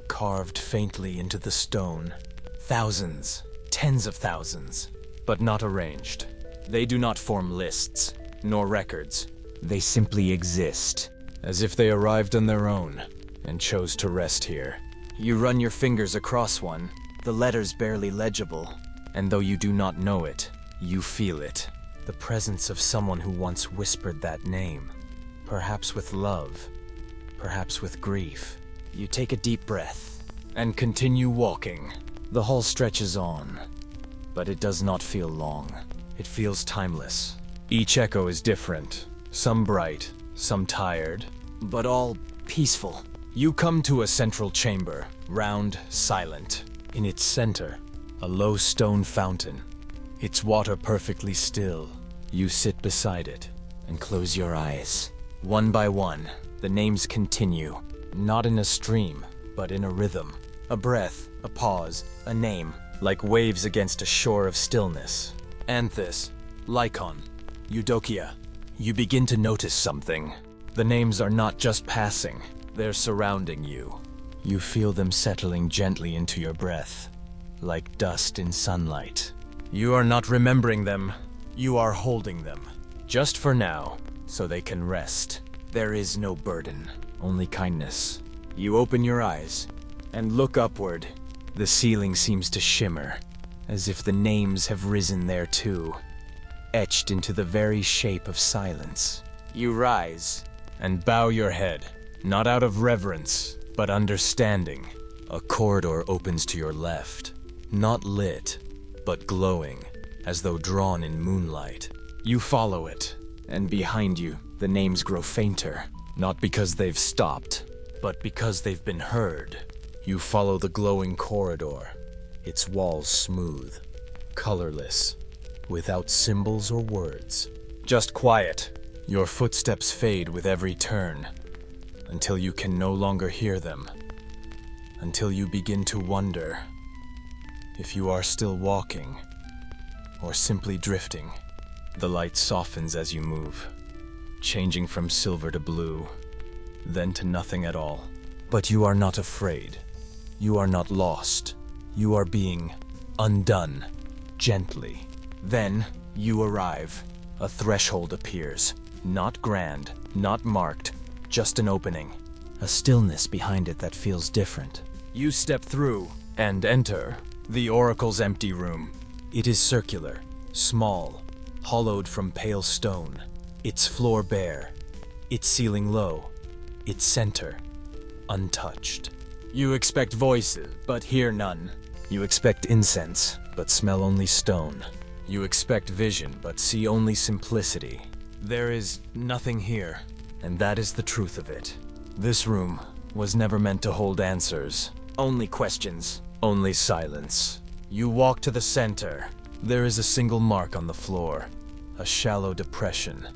carved faintly into the stone. Thousands, tens of thousands, but not arranged. They do not form lists, nor records. They simply exist, as if they arrived on their own and chose to rest here. You run your fingers across one, the letters barely legible, and though you do not know it, you feel it. The presence of someone who once whispered that name, perhaps with love, perhaps with grief. You take a deep breath and continue walking. The hall stretches on, but it does not feel long. It feels timeless. Each echo is different, some bright, some tired, but all peaceful. You come to a central chamber, round, silent. In its center, a low stone fountain, its water perfectly still. You sit beside it and close your eyes. One by one, the names continue, not in a stream, but in a rhythm. A breath, a pause, a name, like waves against a shore of stillness. Anthus, Lycon, Eudokia. You begin to notice something. The names are not just passing, they're surrounding you. You feel them settling gently into your breath, like dust in sunlight. You are not remembering them, you are holding them. Just for now, so they can rest. There is no burden, only kindness. You open your eyes and look upward. The ceiling seems to shimmer, as if the names have risen there too, etched into the very shape of silence. You rise and bow your head, not out of reverence, but understanding. A corridor opens to your left, not lit, but glowing, as though drawn in moonlight. You follow it, and behind you, the names grow fainter, not because they've stopped, but because they've been heard. You follow the glowing corridor, its walls smooth, colorless, without symbols or words. Just quiet. Your footsteps fade with every turn, until you can no longer hear them, until you begin to wonder if you are still walking, or simply drifting. The light softens as you move, changing from silver to blue, then to nothing at all. But you are not afraid. You are not lost. You are being undone, gently. Then you arrive. A threshold appears, not grand, not marked, just an opening. A stillness behind it that feels different. You step through and enter the Oracle's empty room. It is circular, small, hollowed from pale stone, its floor bare, its ceiling low, its center untouched. You expect voices, but hear none. You expect incense, but smell only stone. You expect vision, but see only simplicity. There is nothing here, and that is the truth of it. This room was never meant to hold answers. Only questions. Only silence. You walk to the center. There is a single mark on the floor. A shallow depression,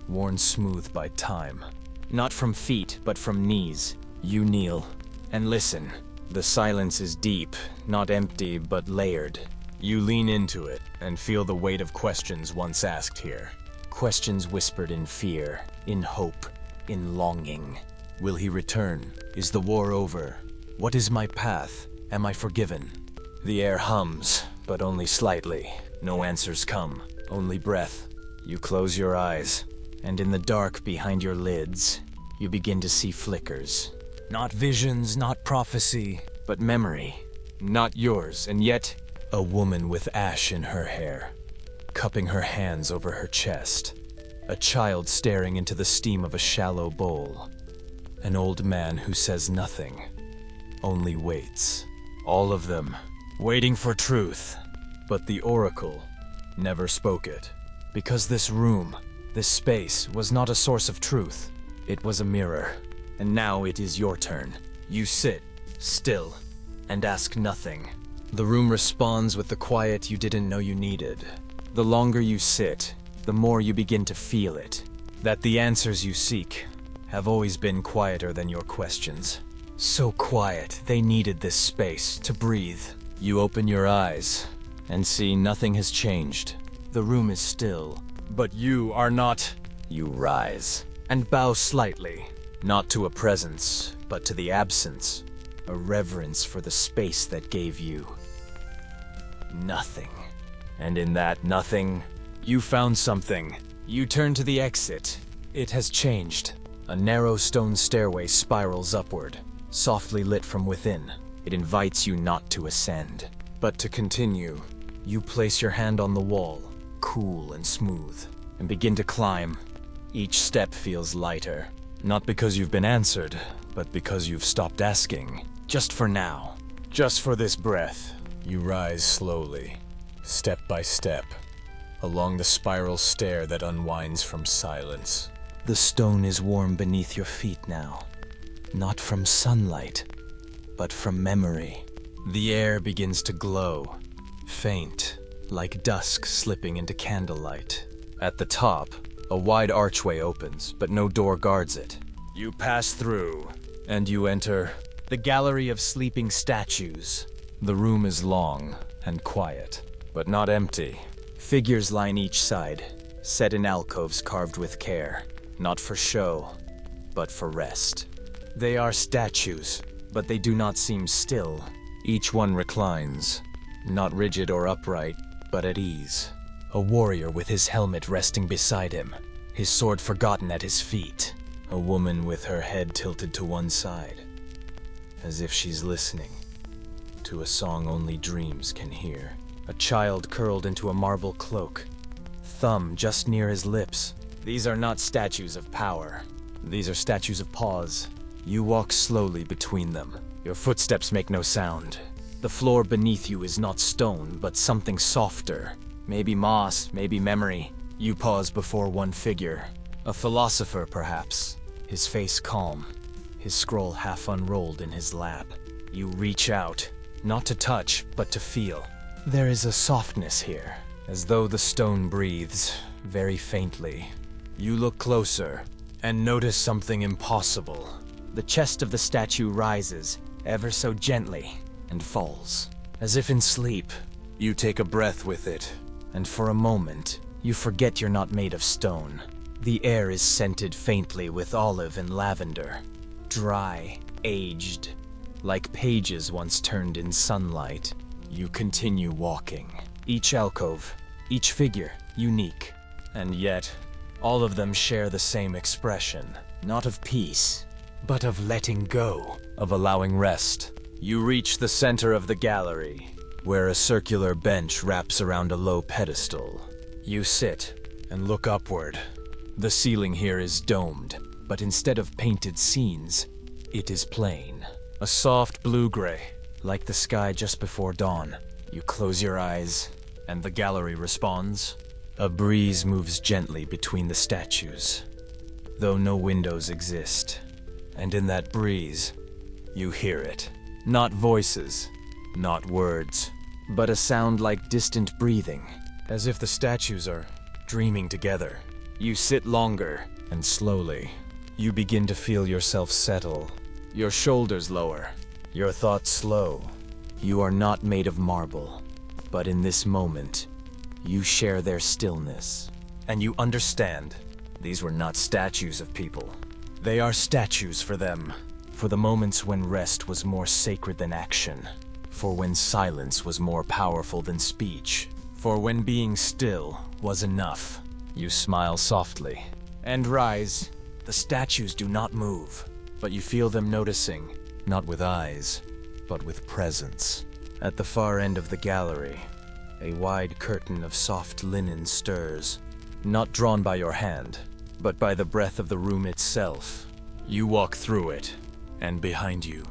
worn smooth by time. Not from feet, but from knees. You kneel and listen. The silence is deep, not empty, but layered. You lean into it and feel the weight of questions once asked here. Questions whispered in fear, in hope, in longing. Will he return? Is the war over? What is my path? Am I forgiven? The air hums, but only slightly. No answers come, only breath. You close your eyes, and in the dark behind your lids, you begin to see flickers. Not visions, not prophecy, but memory. Not yours, and yet a woman with ash in her hair, cupping her hands over her chest. A child staring into the steam of a shallow bowl. An old man who says nothing, only waits. All of them, waiting for truth. But the oracle never spoke it. Because this room, this space, was not a source of truth. It was a mirror. And now it is your turn. You sit, still, and ask nothing. The room responds with the quiet you didn't know you needed. The longer you sit, the more you begin to feel it. That the answers you seek have always been quieter than your questions. So quiet, they needed this space to breathe. You open your eyes and see nothing has changed. The room is still, but you are not. You rise and bow slightly, not to a presence, but to the absence. A reverence for the space that gave you nothing. And in that nothing, you found something. You turn to the exit. It has changed. A narrow stone stairway spirals upward, softly lit from within. It invites you not to ascend, but to continue. You place your hand on the wall, cool and smooth, and begin to climb. Each step feels lighter, not because you've been answered, but because you've stopped asking. Just for now, just for this breath, you rise slowly, step by step, along the spiral stair that unwinds from silence. The stone is warm beneath your feet now, not from sunlight, but from memory. The air begins to glow, faint, like dusk slipping into candlelight. At the top, a wide archway opens, but no door guards it. You pass through, and you enter the gallery of sleeping statues. The room is long and quiet, but not empty. Figures line each side, set in alcoves carved with care, not for show, but for rest. They are statues, but they do not seem still. Each one reclines, not rigid or upright, but at ease. A warrior with his helmet resting beside him, his sword forgotten at his feet. A woman with her head tilted to one side, as if she's listening to a song only dreams can hear. A child curled into a marble cloak, thumb just near his lips. These are not statues of power. These are statues of pause. You walk slowly between them. Your footsteps make no sound. The floor beneath you is not stone, but something softer. Maybe moss, maybe memory. You pause before one figure. A philosopher, perhaps. His face calm, his scroll half unrolled in his lap. You reach out, not to touch, but to feel. There is a softness here, as though the stone breathes, very faintly. You look closer, and notice something impossible. The chest of the statue rises, ever so gently, and falls. As if in sleep, you take a breath with it, and for a moment, you forget you're not made of stone. The air is scented faintly with olive and lavender. Dry, aged, like pages once turned in sunlight. You continue walking. Each alcove, each figure, unique. And yet, all of them share the same expression. Not of peace, but of letting go, of allowing rest. You reach the center of the gallery, where a circular bench wraps around a low pedestal. You sit and look upward. The ceiling here is domed, but instead of painted scenes, it is plain. A soft blue-gray, like the sky just before dawn. You close your eyes, And the gallery responds. a breeze moves gently between the statues, though no windows exist. And in that breeze, you hear it. Not voices, not words, but a sound like distant breathing, as if the statues are dreaming together. You sit longer, and slowly, you begin to feel yourself settle. Your shoulders lower, your thoughts slow. You are not made of marble, but in this moment, you share their stillness. And you understand, these were not statues of people. They are statues for them, for the moments when rest was more sacred than action, for when silence was more powerful than speech, for when being still was enough. You smile softly and rise. The statues do not move, but you feel them noticing, not with eyes, but with presence. At the far end of the gallery, a wide curtain of soft linen stirs, not drawn by your hand, but by the breath of the room itself. You walk through it, and behind you,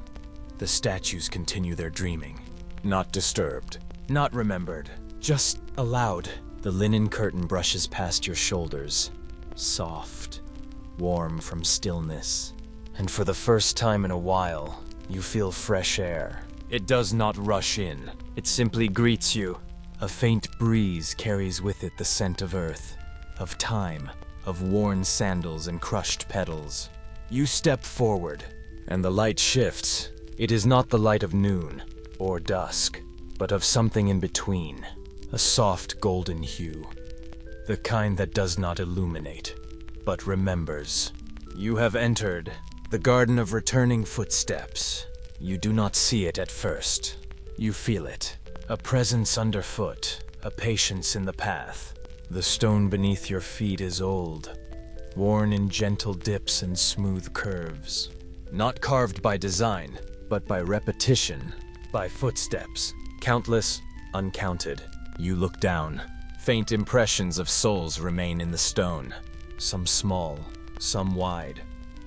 the statues continue their dreaming. Not disturbed, not remembered, just allowed. The linen curtain brushes past your shoulders, soft, warm from stillness. And for the first time in a while, you feel fresh air. It does not rush in, it simply greets you. A faint breeze carries with it the scent of earth, of time, of worn sandals and crushed petals. You step forward, and the light shifts. It is not the light of noon or dusk, but of something in between, a soft golden hue, the kind that does not illuminate, but remembers. You have entered the garden of returning footsteps. You do not see it at first. You feel it, a presence underfoot, a patience in the path. The stone beneath your feet is old, worn in gentle dips and smooth curves. Not carved by design, but by repetition, by footsteps, countless, uncounted. You look down. Faint impressions of soles remain in the stone, some small, some wide,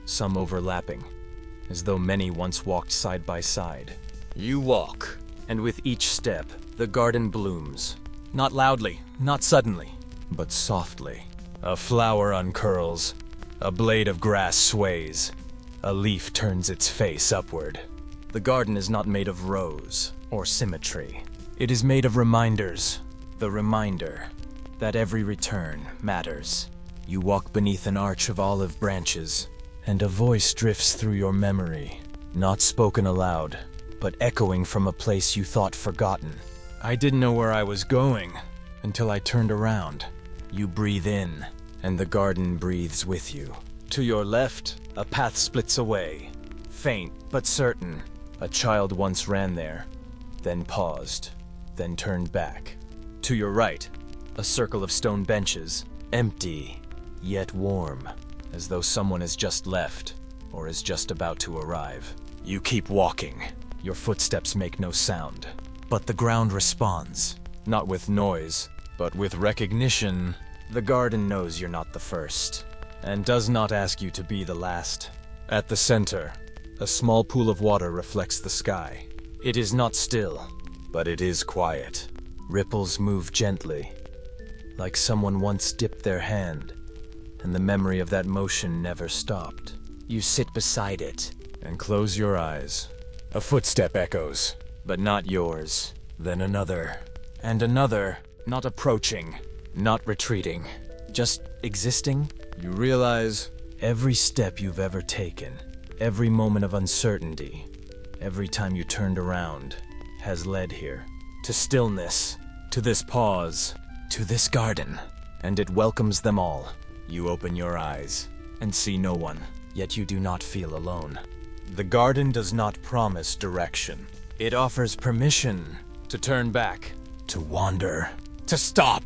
some overlapping, as though many once walked side by side. You walk, and with each step, the garden blooms. Not loudly, not suddenly, but softly. A flower uncurls, a blade of grass sways, a leaf turns its face upward. The garden is not made of rows or symmetry. It is made of reminders, the reminder that every return matters. You walk beneath an arch of olive branches, and a voice drifts through your memory, not spoken aloud, but echoing from a place you thought forgotten. I didn't know where I was going until I turned around. You breathe in, and the garden breathes with you. To your left, a path splits away, faint but certain. A child once ran there, then paused, then turned back. To your right, a circle of stone benches, empty, yet warm, as though someone has just left, or is just about to arrive. You keep walking. Your footsteps make no sound, but the ground responds, not with noise, but with recognition. The garden knows you're not the first, and does not ask you to be the last. At the center, a small pool of water reflects the sky. It is not still, but it is quiet. Ripples move gently, like someone once dipped their hand, and the memory of that motion never stopped. You sit beside it, and close your eyes. A footstep echoes, but not yours. Then another, and another, not approaching, not retreating, just existing. You realize every step you've ever taken, every moment of uncertainty, every time you turned around, has led here. To stillness, to this pause, to this garden, and it welcomes them all. You open your eyes and see no one, yet you do not feel alone. The garden does not promise direction. It offers permission to turn back, to wander, to stop,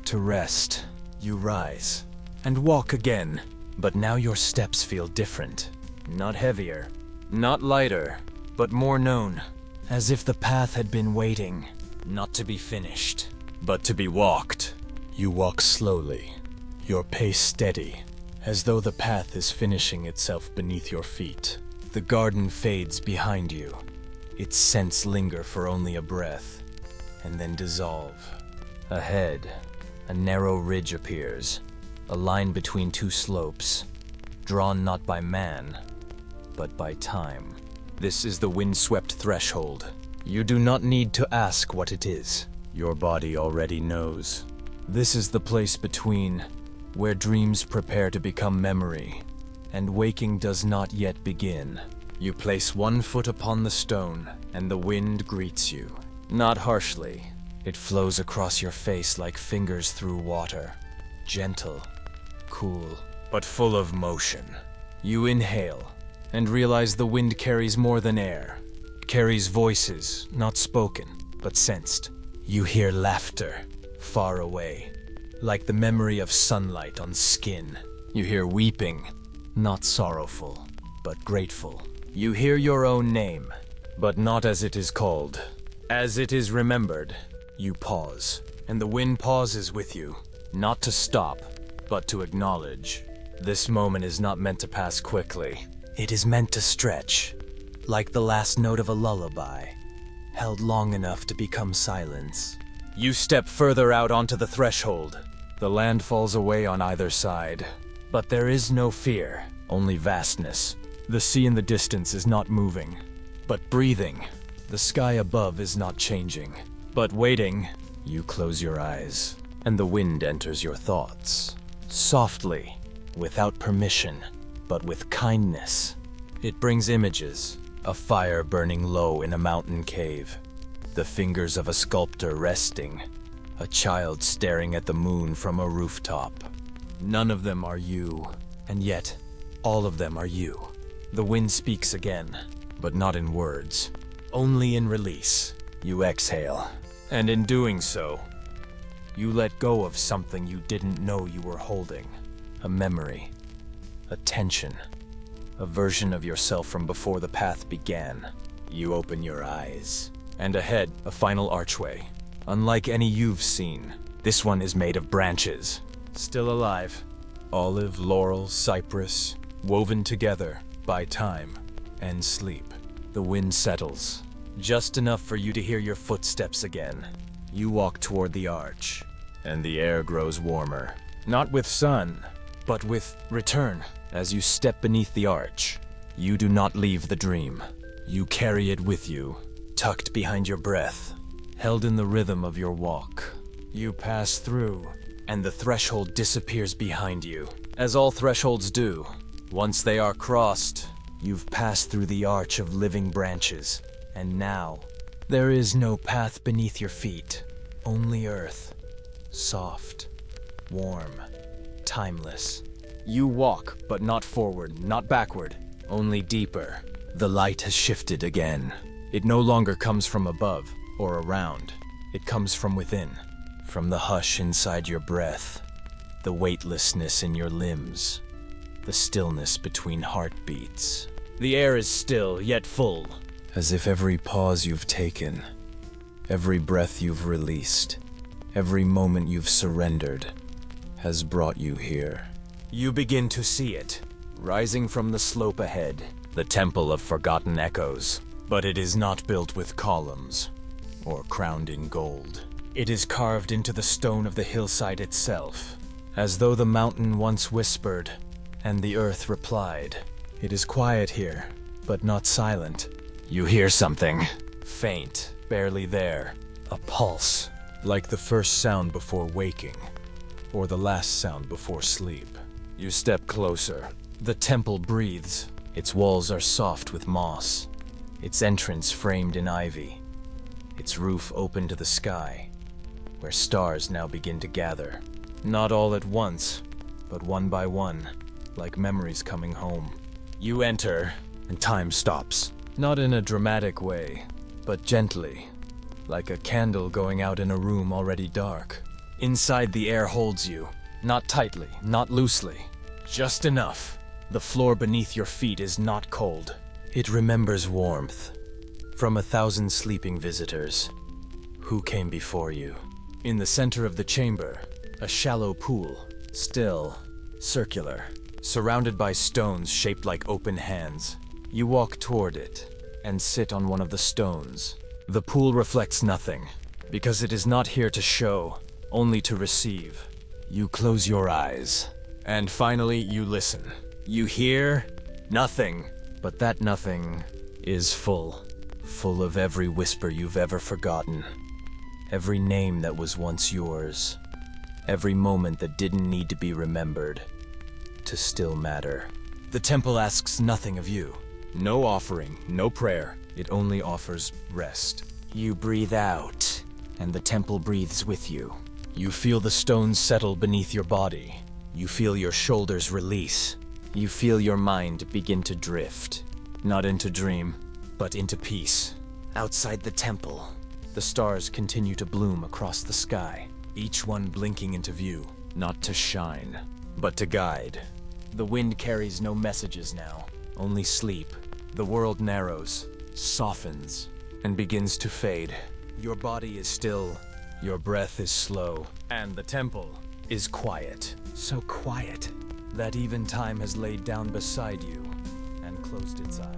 to rest. You rise and walk again, but now your steps feel different. Not heavier, not lighter, but more known, as if the path had been waiting, not to be finished, but to be walked. You walk slowly, your pace steady, as though the path is finishing itself beneath your feet. The garden fades behind you, Its scents linger for only a breath, and then dissolve. Ahead, a narrow ridge appears, a line between two slopes, drawn not by man, but by time. This is the windswept threshold. You do not need to ask what it is. Your body already knows. This is the place between where dreams prepare to become memory, and waking does not yet begin. You place one foot upon the stone, and the wind greets you. Not harshly. It flows across your face like fingers through water. Gentle, cool, but full of motion. You inhale, and realize the wind carries more than air. It carries voices, not spoken, but sensed. You hear laughter, far away, like the memory of sunlight on skin. You hear weeping, not sorrowful, but grateful. You hear your own name, but not as it is called. As it is remembered. You pause, and the wind pauses with you, not to stop, but to acknowledge. This moment is not meant to pass quickly. It is meant to stretch, like the last note of a lullaby, held long enough to become silence. You step further out onto the threshold. The land falls away on either side, but there is no fear, only vastness. The sea in the distance is not moving, but breathing. The sky above is not changing. But waiting, you close your eyes, and the wind enters your thoughts. Softly, without permission, but with kindness. It brings images, a fire burning low in a mountain cave, the fingers of a sculptor resting, a child staring at the moon from a rooftop. None of them are you, and yet, all of them are you. The wind speaks again, but not in words, only in release. You exhale. And in doing so, you let go of something you didn't know you were holding. A memory, a tension, a version of yourself from before the path began. You open your eyes. And ahead, a final archway. Unlike any you've seen, this one is made of branches. Still alive. Olive, laurel, cypress, woven together by time and sleep. The wind settles. Just enough for you to hear your footsteps again. You walk toward the arch, and the air grows warmer. Not with sun, but with return. As you step beneath the arch, you do not leave the dream. You carry it with you, tucked behind your breath, held in the rhythm of your walk. You pass through, and the threshold disappears behind you, as all thresholds do. Once they are crossed, you've passed through the arch of living branches. And now, there is no path beneath your feet, only earth. Soft, warm, timeless. You walk, but not forward, not backward, only deeper. The light has shifted again. It no longer comes from above or around. It comes from within, from the hush inside your breath, the weightlessness in your limbs, the stillness between heartbeats. The air is still, yet full. As if every pause you've taken, every breath you've released, every moment you've surrendered, has brought you here. You begin to see it, rising from the slope ahead, the temple of forgotten echoes. But it is not built with columns, or crowned in gold. It is carved into the stone of the hillside itself, as though the mountain once whispered, and the earth replied. It is quiet here, but not silent. You hear something, faint, barely there, a pulse, like the first sound before waking, or the last sound before sleep. You step closer. The temple breathes. Its walls are soft with moss, its entrance framed in ivy, its roof open to the sky, where stars now begin to gather. Not all at once, but one by one, like memories coming home. You enter, and time stops. Not in a dramatic way, but gently, like a candle going out in a room already dark. Inside, the air holds you, not tightly, not loosely, just enough. The floor beneath your feet is not cold. It remembers warmth from 1,000 sleeping visitors who came before you. In the center of the chamber, a shallow pool, still, circular, surrounded by stones shaped like open hands. You walk toward it, and sit on one of the stones. The pool reflects nothing, because it is not here to show, only to receive. You close your eyes, and finally you listen. You hear nothing, but that nothing is full of every whisper you've ever forgotten, every name that was once yours, every moment that didn't need to be remembered to still matter. The temple asks nothing of you. No offering, no prayer. It only offers rest. You breathe out, and the temple breathes with you. You feel the stones settle beneath your body. You feel your shoulders release. You feel your mind begin to drift. Not into dream, but into peace. Outside the temple, the stars continue to bloom across the sky, each one blinking into view, not to shine, but to guide. The wind carries no messages now, only sleep. The world narrows, softens, and begins to fade. Your body is still, your breath is slow, and the temple is quiet. So quiet that even time has laid down beside you and closed its eyes.